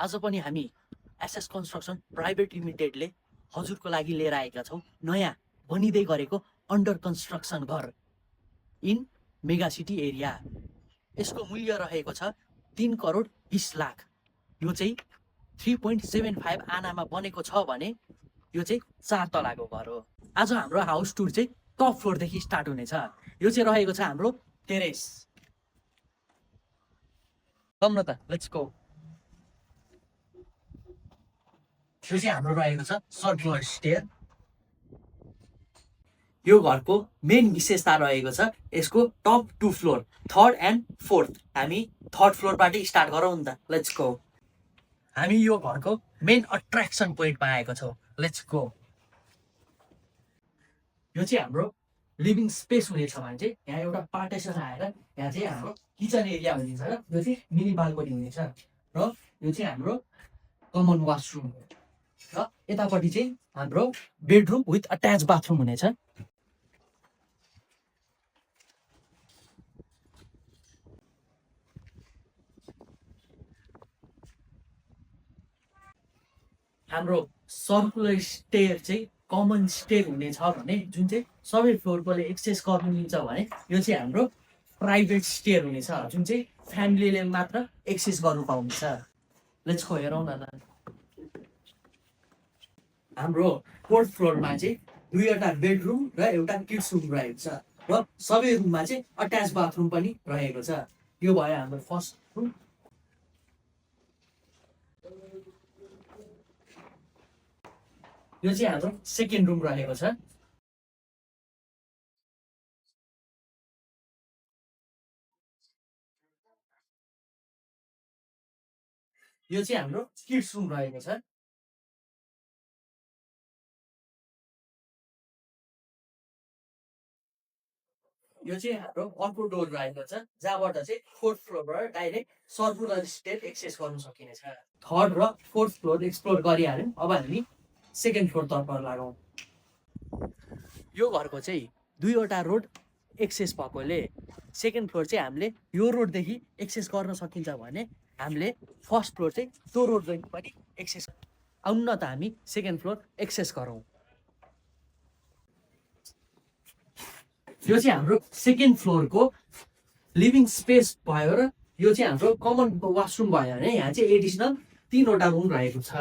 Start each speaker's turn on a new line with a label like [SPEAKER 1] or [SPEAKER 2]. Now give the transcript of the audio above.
[SPEAKER 1] आज पनि हामी एसएस कन्स्ट्रक्सन प्राइभेट लिमिटेडले हजुरको लागि लिएर आएका छौँ नयाँ बनिँदै गरेको अन्डर कन्स्ट्रक्सन घर इन मेगा सिटी एरिया। यसको मूल्य रहेको छ 3 करोड 20 लाख। यो चाहिँ 3.75 आनामा बनेको छ भने यो चाहिँ 4 तलाको घर हो। आज हाम्रो हाउस टुर चाहिँ टप फ्लोरदेखि स्टार्ट हुनेछ। यो चाहिँ रहेको छ हाम्रो टेरेस। कम न त, लेट्स गो। यो चाहिँ हाम्रो रहेको छ सर्कुलर स्टेयर। यो घरको मेन विशेषता रहेको छ यसको top 2 floor, 3rd and 4th। हामी 3rd फ्लोरबाटै स्टार्ट गरौँ नि त, लेट्स गो। हामी यो घरको मेन अट्र्याक्सन पोइन्टमा आएको छौँ, लेट्स गो। यो चाहिँ हाम्रो लिभिङ स्पेस हुनेछ भने चाहिँ यहाँ एउटा पार्टिसन आएर यहाँ चाहिँ हाम्रो किचन एरिया हुनेछ र यो चाहिँ मिनी बाल्कनी हुनेछ र यो चाहिँ हाम्रो कमन वासरुम हो र यतापट्टि चाहिँ हाम्रो बेडरुम विथ अट्याच बाथरुम हुनेछ। हाम्रो सर्कुलर स्टेयर चाहिँ कमन स्टेयर हुनेछ भने जुन चाहिँ सबै फ्लोरकोले एक्सेस गर्नु मिल्छ भने यो चाहिँ हाम्रो प्राइभेट स्टेयर हुनेछ जुन चाहिँ फ्यामिलीले मात्र एक्सेस गर्नु पाउँछ। लेट्स गो हेरौँ न। हाम्रो 4th फ्लोरमा चाहिँ 2वटा बेडरुम र एउटा किड्स रुम रहेको छ र सबै रुममा चाहिँ अट्याच बाथरुम पनि रहेको छ। यो भयो हाम्रो फर्स्ट रुम। यो चाहिँ हाम्रो सेकेन्ड रुम रहेको छ। यो चाहिँ हाम्रो किड्स रुम रहेको छ। यो चाहिँ हाम्रो अर्को डोर रहेको छ जहाँबाट चाहिँ 4th फ्लोरबाट डाइरेक्ट सर्कुलर स्टेयर एक्सेस गर्न सकिनेछ। 3rd र 4th फ्लोर एक्सप्लोर गरिहाल्यौँ। अब हामी 2nd फ्लोर तर्फ लागौँ। यो घरको चाहिँ 2वटा रोड एक्सेस भएकोले 2nd फ्लोर चाहिँ हामीले यो रोडदेखि एक्सेस गर्न सकिन्छ भने हामीले 1st फ्लोर चाहिँ त्यो रोडदेखि पनि एक्सेस। आउनु न त हामी 2nd फ्लोर एक्सेस गरौँ। यो चाहिँ हाम्रो 2nd फ्लोरको लिभिङ स्पेस भयो र यो चाहिँ हाम्रो कमन वासरुम भयो भने यहाँ चाहिँ एडिसनल 3वटा रुम रहेको छ।